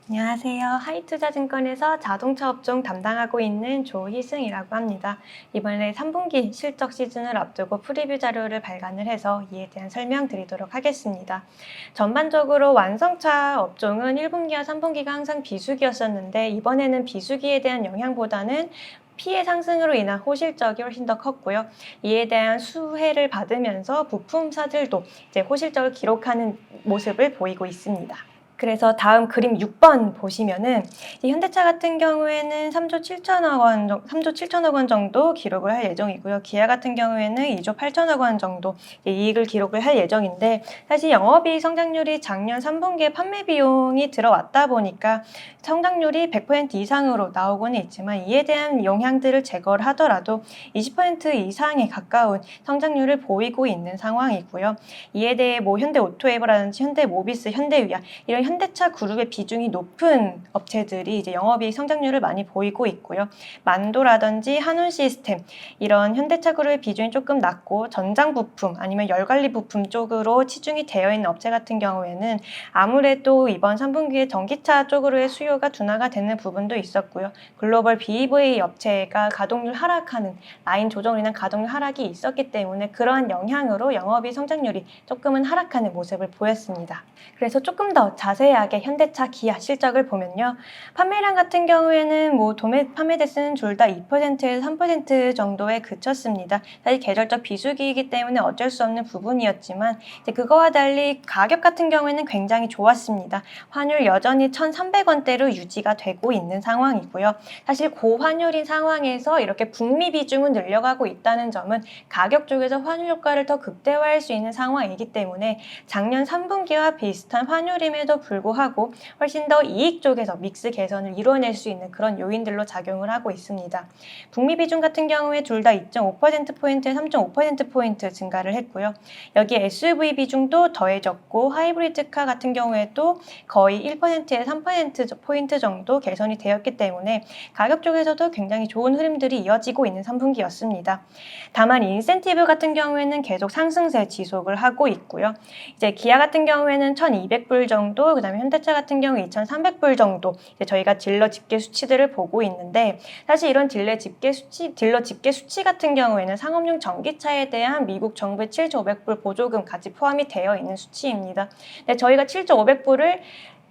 안녕하세요. 하이투자증권에서 자동차 업종 담당하고 있는 조희승이라고 합니다. 이번에 3분기 실적 시즌을 앞두고 프리뷰 자료를 발간을 해서 이에 대한 설명드리도록 하겠습니다. 전반적으로 완성차 업종은 1분기와 3분기가 항상 비수기였었는데 이번에는 비수기에 대한 영향보다는 피해 상승으로 인한 호실적이 훨씬 더 컸고요. 이에 대한 수혜를 받으면서 부품사들도 이제 호실적을 기록하는 모습을 보이고 있습니다. 그래서 다음 그림 6번 보시면은 현대차 같은 경우에는 3조 7천억 원 정도 기록을 할 예정이고요. 기아 같은 경우에는 2조 8천억 원 정도 이익을 기록을 할 예정인데 사실 영업이익 성장률이 작년 3분기에 판매 비용이 들어왔다 보니까 성장률이 100% 이상으로 나오고는 있지만 이에 대한 영향들을 제거를 하더라도 20% 이상에 가까운 성장률을 보이고 있는 상황이고요. 이에 대해 뭐 현대오토웨이버라든지 현대모비스, 현대위아 이런 현대차 그룹의 비중이 높은 업체들이 이제 영업이익 성장률을 많이 보이고 있고요. 만도라든지 한운시스템 이런 현대차 그룹의 비중이 조금 낮고 전장 부품 아니면 열관리 부품 쪽으로 치중이 되어 있는 업체 같은 경우에는 아무래도 이번 3분기에 전기차 쪽으로의 수요가 둔화가 되는 부분도 있었고요. 글로벌 BEV 업체가 가동률 하락하는 라인 조정으로 인한 가동률 하락이 있었기 때문에 그러한 영향으로 영업이익 성장률이 조금은 하락하는 모습을 보였습니다. 그래서 조금 더 자세하게 현대차, 기아 실적을 보면요. 판매량 같은 경우에는 뭐 도매 판매 대수는 둘 다 2%에서 3% 정도에 그쳤습니다. 사실 계절적 비수기이기 때문에 어쩔 수 없는 부분이었지만 이제 그거와 달리 가격 같은 경우에는 굉장히 좋았습니다. 환율 여전히 1,300원대로 유지가 되고 있는 상황이고요. 사실 고환율인 상황에서 이렇게 북미 비중은 늘려가고 있다는 점은 가격 쪽에서 환율 효과를 더 극대화할 수 있는 상황이기 때문에 작년 3분기와 비슷한 환율임에도 불구하고 훨씬 더 이익 쪽에서 믹스 개선을 이뤄낼 수 있는 그런 요인들로 작용을 하고 있습니다. 북미 비중 같은 경우에 둘 다 2.5%포인트에 3.5%포인트 증가를 했고요. 여기에 SUV 비중도 더해졌고 하이브리드카 같은 경우에도 거의 1%에서 3%포인트 정도 개선이 되었기 때문에 가격 쪽에서도 굉장히 좋은 흐름들이 이어지고 있는 3분기였습니다. 다만 인센티브 같은 경우에는 계속 상승세 지속을 하고 있고요. 이제 기아 같은 경우에는 1,200불 정도, 그다음에 현대차 같은 경우 2,300불 정도 이제 저희가 딜러 집계 수치들을 보고 있는데 사실 이런 딜러 집계 수치 같은 경우에는 상업용 전기차에 대한 미국 정부의 7,500불 보조금까지 포함이 되어 있는 수치입니다. 근데 저희가 7,500불을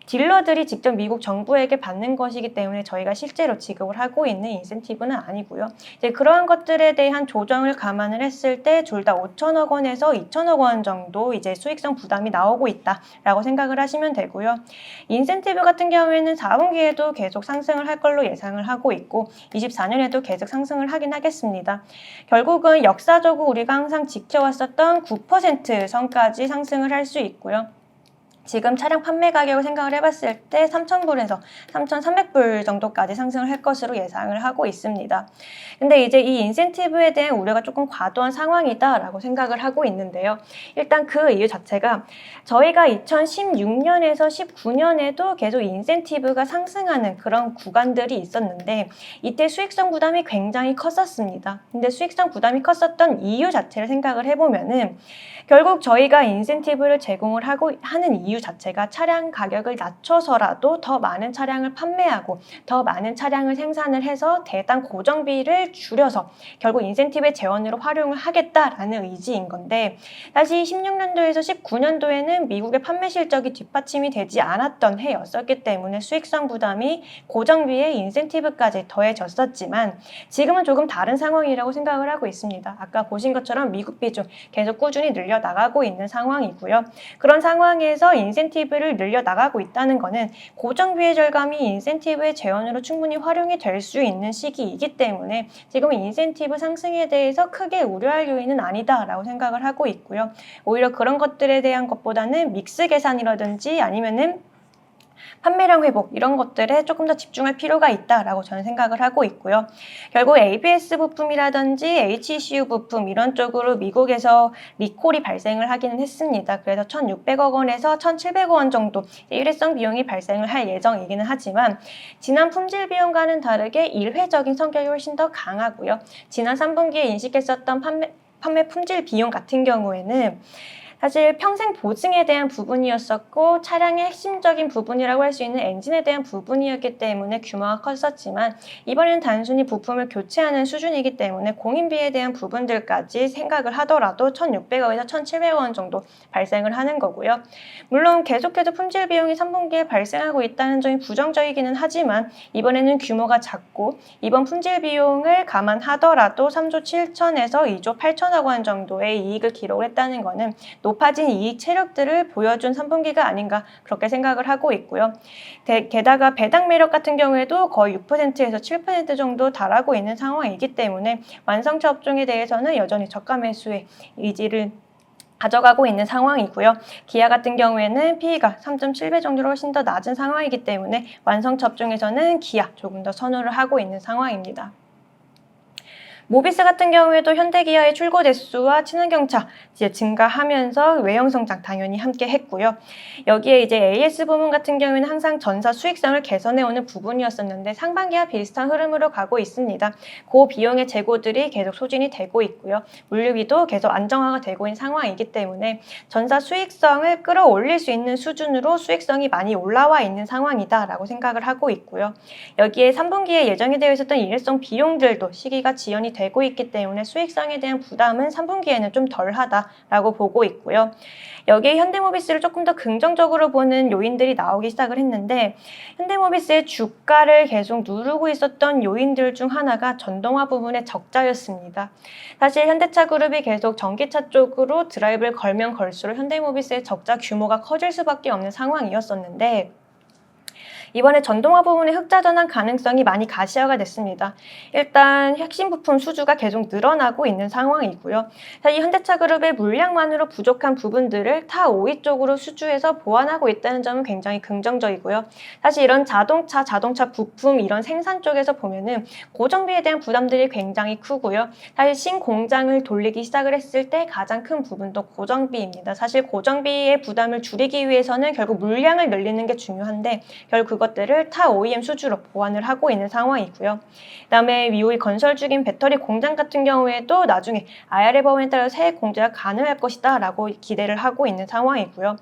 딜러들이 직접 미국 정부에게 받는 것이기 때문에 저희가 실제로 지급을 하고 있는 인센티브는 아니고요. 이제 그러한 것들에 대한 조정을 감안을 했을 때 둘 다 5천억 원에서 2천억 원 정도 이제 수익성 부담이 나오고 있다라고 생각을 하시면 되고요. 인센티브 같은 경우에는 4분기에도 계속 상승을 할 걸로 예상을 하고 있고 24년에도 계속 상승을 하긴 하겠습니다. 결국은 역사적으로 우리가 항상 지켜왔었던 9% 선까지 상승을 할 수 있고요. 지금 차량 판매 가격을 생각을 해봤을 때 3,000불에서 3,300불 정도까지 상승을 할 것으로 예상을 하고 있습니다. 근데 이제 이 인센티브에 대한 우려가 조금 과도한 상황이다라고 생각을 하고 있는데요. 일단 그 이유 자체가 저희가 2016년에서 19년에도 계속 인센티브가 상승하는 그런 구간들이 있었는데 이때 수익성 부담이 굉장히 컸었습니다. 근데 수익성 부담이 컸었던 이유 자체를 생각을 해보면은 결국 저희가 인센티브를 제공을 하는 이유 자체가 차량 가격을 낮춰서라도 더 많은 차량을 판매하고 더 많은 차량을 생산을 해서 대당 고정비를 줄여서 결국 인센티브의 재원으로 활용을 하겠다라는 의지인 건데 사실 16년도에서 19년도에는 미국의 판매 실적이 뒷받침이 되지 않았던 해였었기 때문에 수익성 부담이 고정비에 인센티브까지 더해졌었지만 지금은 조금 다른 상황이라고 생각을 하고 있습니다. 아까 보신 것처럼 미국 비중 계속 꾸준히 늘려나가고 있는 상황이고요. 그런 상황에서 인센티브를 늘려나가고 있다는 것은 고정비의 절감이 인센티브의 재원으로 충분히 활용이 될 수 있는 시기이기 때문에 지금은 인센티브 상승에 대해서 크게 우려할 요인은 아니다라고 생각을 하고 있고요. 오히려 그런 것들에 대한 것보다는 믹스 계산이라든지 아니면은 판매량 회복 이런 것들에 조금 더 집중할 필요가 있다라고 저는 생각을 하고 있고요. 결국 ABS 부품이라든지 HECU 부품 이런 쪽으로 미국에서 리콜이 발생을 하기는 했습니다. 그래서 1,600억 원에서 1,700억 원 정도 일회성 비용이 발생을 할 예정이기는 하지만 지난 품질 비용과는 다르게 일회적인 성격이 훨씬 더 강하고요. 지난 3분기에 인식했었던 판매 품질 비용 같은 경우에는 사실 평생 보증에 대한 부분이었었고 차량의 핵심적인 부분이라고 할 수 있는 엔진에 대한 부분이었기 때문에 규모가 컸었지만 이번엔 단순히 부품을 교체하는 수준이기 때문에 공인비에 대한 부분들까지 생각을 하더라도 1,600원에서 1,700원 정도 발생을 하는 거고요. 물론 계속해서 품질 비용이 3분기에 발생하고 있다는 점이 부정적이기는 하지만 이번에는 규모가 작고 이번 품질 비용을 감안하더라도 3조 7천에서 2조 8천억 원 정도의 이익을 기록했다는 것은 높아진 이익 체력들을 보여준 3분기가 아닌가 그렇게 생각을 하고 있고요. 게다가 배당 매력 같은 경우에도 거의 6%에서 7% 정도 달하고 있는 상황이기 때문에 완성차 업종에 대해서는 여전히 저가 매수의 의지를 가져가고 있는 상황이고요. 기아 같은 경우에는 PE가 3.7배 정도로 훨씬 더 낮은 상황이기 때문에 완성차 업종에서는 기아 조금 더 선호를 하고 있는 상황입니다. 모비스 같은 경우에도 현대기아의 출고 대수와 친환경차 이제 증가하면서 외형 성장 당연히 함께 했고요. 여기에 이제 AS 부문 같은 경우에는 항상 전사 수익성을 개선해오는 부분이었었는데 상반기와 비슷한 흐름으로 가고 있습니다. 고 비용의 재고들이 계속 소진이 되고 있고요. 물류비도 계속 안정화가 되고 있는 상황이기 때문에 전사 수익성을 끌어올릴 수 있는 수준으로 수익성이 많이 올라와 있는 상황이다라고 생각을 하고 있고요. 여기에 3분기에 예정이 되어 있었던 일회성 비용들도 시기가 지연이 되고 있기 때문에 수익성에 대한 부담은 3분기에는 좀 덜하다라고 보고 있고요. 여기에 현대모비스를 조금 더 긍정적으로 보는 요인들이 나오기 시작을 했는데 현대모비스의 주가를 계속 누르고 있었던 요인들 중 하나가 전동화 부분의 적자였습니다. 사실 현대차 그룹이 계속 전기차 쪽으로 드라이브를 걸면 걸수록 현대모비스의 적자 규모가 커질 수밖에 없는 상황이었었는데 이번에 전동화 부분의 흑자 전환 가능성이 많이 가시화가 됐습니다. 일단 핵심 부품 수주가 계속 늘어나고 있는 상황이고요. 이 현대차 그룹의 물량만으로 부족한 부분들을 타 OE 쪽으로 수주해서 보완하고 있다는 점은 굉장히 긍정적이고요. 사실 이런 자동차 부품 이런 생산 쪽에서 보면은 고정비에 대한 부담들이 굉장히 크고요. 사실 신공장을 돌리기 시작을 했을 때 가장 큰 부분도 고정비입니다. 사실 고정비의 부담을 줄이기 위해서는 결국 물량을 늘리는 게 중요한데 결국 그것들을 타 OEM 수주로 보완을 하고 있는 상황이고요. 그다음에 미호이 건설 중인 배터리 공장 같은 경우에도 나중에 IRA 법안에 따라 새 공제가 가능할 것이다 라고 기대를 하고 있는 상황이고요.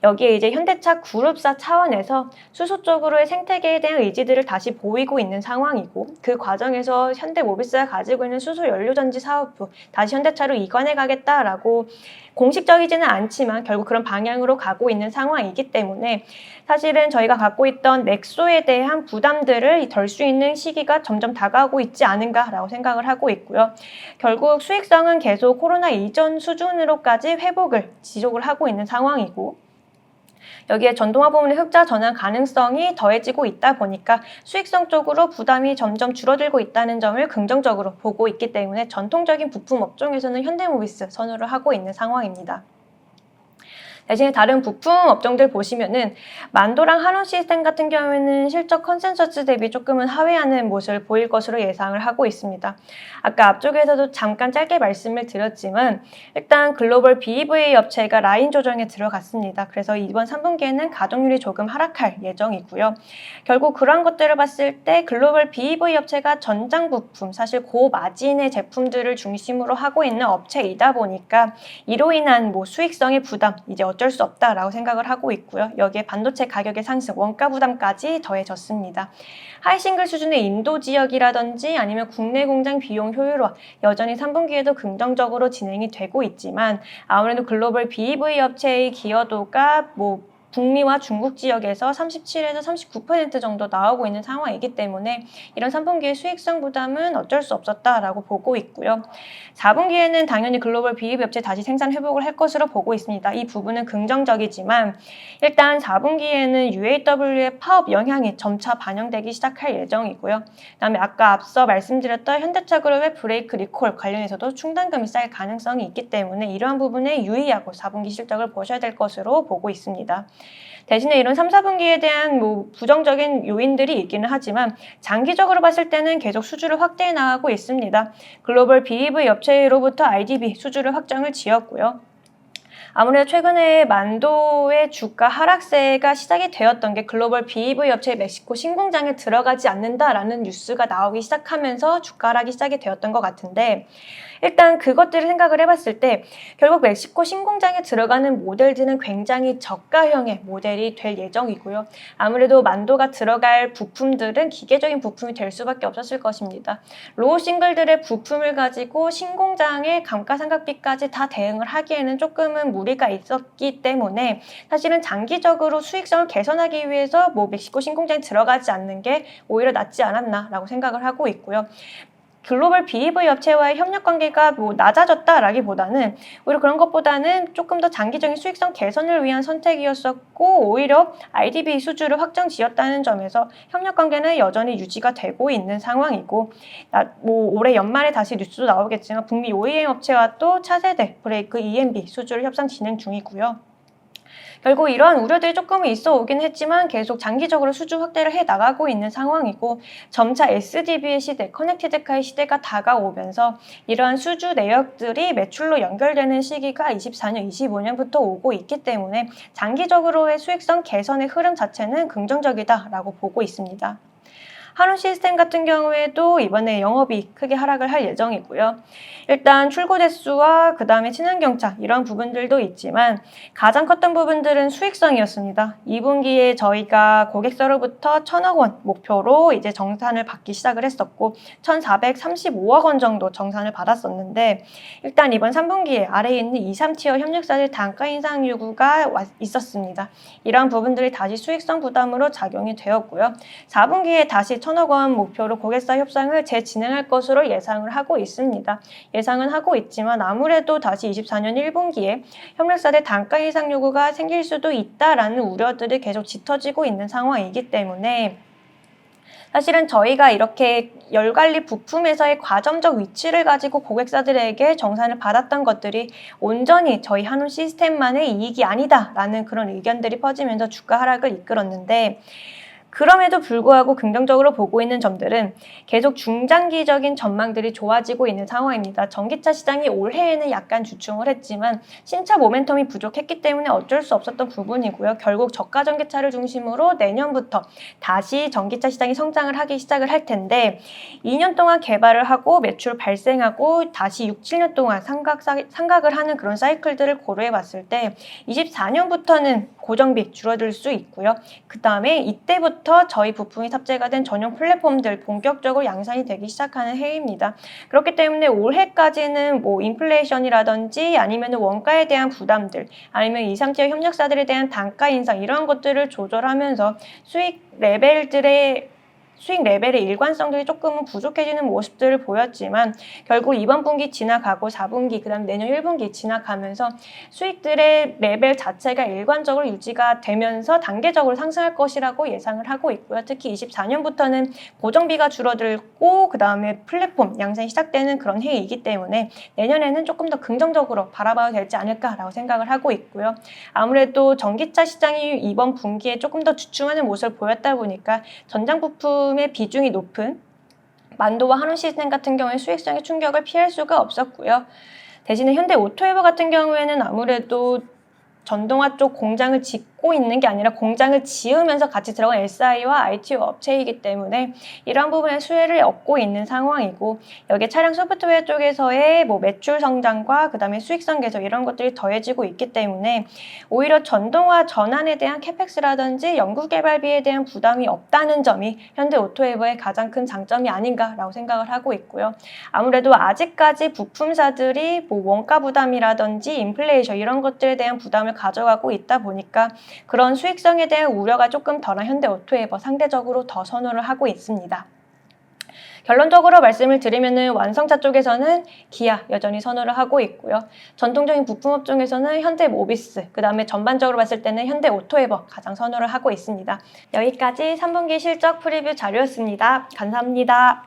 여기에 이제 현대차 그룹사 차원에서 수소 쪽으로의 생태계에 대한 의지들을 다시 보이고 있는 상황이고 그 과정에서 현대모비스가 가지고 있는 수소 연료전지 사업부 다시 현대차로 이관해 가겠다라고 공식적이지는 않지만 결국 그런 방향으로 가고 있는 상황이기 때문에 사실은 저희가 갖고 있던 넥소에 대한 부담들을 덜 수 있는 시기가 점점 다가오고 있지 않은가라고 생각을 하고 있고요. 결국 수익성은 계속 코로나 이전 수준으로까지 회복을 지속을 하고 있는 상황이고 여기에 전동화 부문의 흑자 전환 가능성이 더해지고 있다 보니까 수익성 쪽으로 부담이 점점 줄어들고 있다는 점을 긍정적으로 보고 있기 때문에 전통적인 부품 업종에서는 현대모비스 선호를 하고 있는 상황입니다. 대신에 다른 부품 업종들 보시면은 만도랑 한원시스템 같은 경우에는 실적 컨센서스 대비 조금은 하회하는 모습을 보일 것으로 예상을 하고 있습니다. 아까 앞쪽에서도 잠깐 짧게 말씀을 드렸지만 일단 글로벌 BEV 업체가 라인 조정에 들어갔습니다. 그래서 이번 3분기에는 가동률이 조금 하락할 예정이고요. 결국 그런 것들을 봤을 때 글로벌 BEV 업체가 전장 부품, 사실 고마진의 제품들을 중심으로 하고 있는 업체이다 보니까 이로 인한 수익성의 부담, 이제 어쩔 수 없다라고 생각을 하고 있고요. 여기에 반도체 가격의 상승, 원가 부담까지 더해졌습니다. 하이싱글 수준의 인도 지역이라든지 아니면 국내 공장 비용 효율화 여전히 3분기에도 긍정적으로 진행이 되고 있지만 아무래도 글로벌 BEV 업체의 기여도가 북미와 중국 지역에서 37에서 39% 정도 나오고 있는 상황이기 때문에 이런 3분기의 수익성 부담은 어쩔 수 없었다라고 보고 있고요. 4분기에는 당연히 글로벌 BEV 업체 다시 생산 회복을 할 것으로 보고 있습니다. 이 부분은 긍정적이지만 일단 4분기에는 UAW의 파업 영향이 점차 반영되기 시작할 예정이고요. 그다음에 아까 앞서 말씀드렸던 현대차 그룹의 브레이크 리콜 관련해서도 충당금이 쌓일 가능성이 있기 때문에 이러한 부분에 유의하고 4분기 실적을 보셔야 될 것으로 보고 있습니다. 대신에 이런 3, 4분기에 대한 부정적인 요인들이 있기는 하지만 장기적으로 봤을 때는 계속 수주를 확대해 나가고 있습니다. 글로벌 BEV 업체로부터 IDB 수주를 확정을 지었고요. 아무래도 최근에 만도의 주가 하락세가 시작이 되었던 게 글로벌 BEV 업체의 멕시코 신공장에 들어가지 않는다라는 뉴스가 나오기 시작하면서 주가 하락이 시작이 되었던 것 같은데 일단 그것들을 생각을 해봤을 때 결국 멕시코 신공장에 들어가는 모델들은 굉장히 저가형의 모델이 될 예정이고요. 아무래도 만도가 들어갈 부품들은 기계적인 부품이 될 수밖에 없었을 것입니다. 로우 싱글들의 부품을 가지고 신공장의 감가상각비까지 다 대응을 하기에는 조금은 무리가 있었기 때문에 사실은 장기적으로 수익성을 개선하기 위해서 멕시코 신공장에 들어가지 않는 게 오히려 낫지 않았나라고 생각을 하고 있고요. 글로벌 BEV 업체와의 협력 관계가 낮아졌다라기보다는 오히려 그런 것보다는 조금 더 장기적인 수익성 개선을 위한 선택이었었고 오히려 IDB 수주를 확정 지었다는 점에서 협력 관계는 여전히 유지가 되고 있는 상황이고 올해 연말에 다시 뉴스도 나오겠지만 북미 OEM 업체와 또 차세대 브레이크 EMB 수주를 협상 진행 중이고요. 결국 이러한 우려들이 조금은 있어 오긴 했지만 계속 장기적으로 수주 확대를 해 나가고 있는 상황이고 점차 SDV의 시대, 커넥티드카의 시대가 다가오면서 이러한 수주 내역들이 매출로 연결되는 시기가 24년, 25년부터 오고 있기 때문에 장기적으로의 수익성 개선의 흐름 자체는 긍정적이다라고 보고 있습니다. 한우 시스템 같은 경우에도 이번에 영업이 크게 하락을 할 예정이고요. 일단 출고 대수와 그 다음에 친환경차 이런 부분들도 있지만 가장 컸던 부분들은 수익성이었습니다. 2분기에 저희가 고객사로부터 1,000억 원 목표로 이제 정산을 받기 시작을 했었고 1,435억 원 정도 정산을 받았었는데 일단 이번 3분기에 아래에 있는 2, 3티어 협력사들 단가 인상 요구가 있었습니다. 이러한 부분들이 다시 수익성 부담으로 작용이 되었고요. 4분기에 다시 1,000억 원 목표로 고객사 협상을 재진행할 것으로 예상을 하고 있습니다. 예상은 하고 있지만 아무래도 다시 24년 1분기에 협력사들 단가 인상 요구가 생길 수도 있다라는 우려들이 계속 짙어지고 있는 상황이기 때문에 사실은 저희가 이렇게 열관리 부품에서의 과점적 위치를 가지고 고객사들에게 정산을 받았던 것들이 온전히 저희 한우 시스템만의 이익이 아니다라는 그런 의견들이 퍼지면서 주가 하락을 이끌었는데 그럼에도 불구하고 긍정적으로 보고 있는 점들은 계속 중장기적인 전망들이 좋아지고 있는 상황입니다. 전기차 시장이 올해에는 약간 주춤을 했지만 신차 모멘텀이 부족했기 때문에 어쩔 수 없었던 부분이고요. 결국 저가 전기차를 중심으로 내년부터 다시 전기차 시장이 성장을 하기 시작을 할 텐데 2년 동안 개발을 하고 매출 발생하고 다시 6, 7년 동안 상각을 하는 그런 사이클들을 고려해 봤을 때 24년부터는 고정비 줄어들 수 있고요. 그 다음에 이때부터 저희 부품이 탑재가 된 전용 플랫폼들 본격적으로 양산이 되기 시작하는 해입니다. 그렇기 때문에 올해까지는 인플레이션이라든지 아니면 원가에 대한 부담들 아니면 2, 3티어 협력사들에 대한 단가 인상 이런 것들을 조절하면서 수익 레벨의 일관성들이 조금은 부족해지는 모습들을 보였지만 결국 이번 분기 지나가고 4분기 그 다음 내년 1분기 지나가면서 수익들의 레벨 자체가 일관적으로 유지가 되면서 단계적으로 상승할 것이라고 예상을 하고 있고요. 특히 24년부터는 고정비가 줄어들고 그 다음에 플랫폼 양산이 시작되는 그런 해이기 때문에 내년에는 조금 더 긍정적으로 바라봐도 되지 않을까라고 생각을 하고 있고요. 아무래도 전기차 시장이 이번 분기에 조금 더 주춤하는 모습을 보였다 보니까 전장 부품의 비중이 높은 만도와 한우 시스템 같은 경우에 수익성의 충격을 피할 수가 없었고요. 대신에 현대 오토에버 같은 경우에는 아무래도 전동화 쪽 공장을 짓고 있는 게 아니라 공장을 지으면서 같이 들어간 SI와 IT 업체이기 때문에 이러한 부분에 수혜를 얻고 있는 상황이고 여기에 차량 소프트웨어 쪽에서의 매출 성장과 그 다음에 수익성 개선 이런 것들이 더해지고 있기 때문에 오히려 전동화 전환에 대한 캐펙스라든지 연구개발비에 대한 부담이 없다는 점이 현대 오토에버의 가장 큰 장점이 아닌가라고 생각을 하고 있고요. 아무래도 아직까지 부품사들이 원가 부담이라든지 인플레이션 이런 것들에 대한 부담을 가져가고 있다 보니까 그런 수익성에 대한 우려가 조금 덜한 현대 오토에버 상대적으로 더 선호를 하고 있습니다. 결론적으로 말씀을 드리면은 완성차 쪽에서는 기아 여전히 선호를 하고 있고요. 전통적인 부품업 중에서는 현대 모비스, 그 다음에 전반적으로 봤을 때는 현대 오토에버 가장 선호를 하고 있습니다. 여기까지 3분기 실적 프리뷰 자료였습니다. 감사합니다.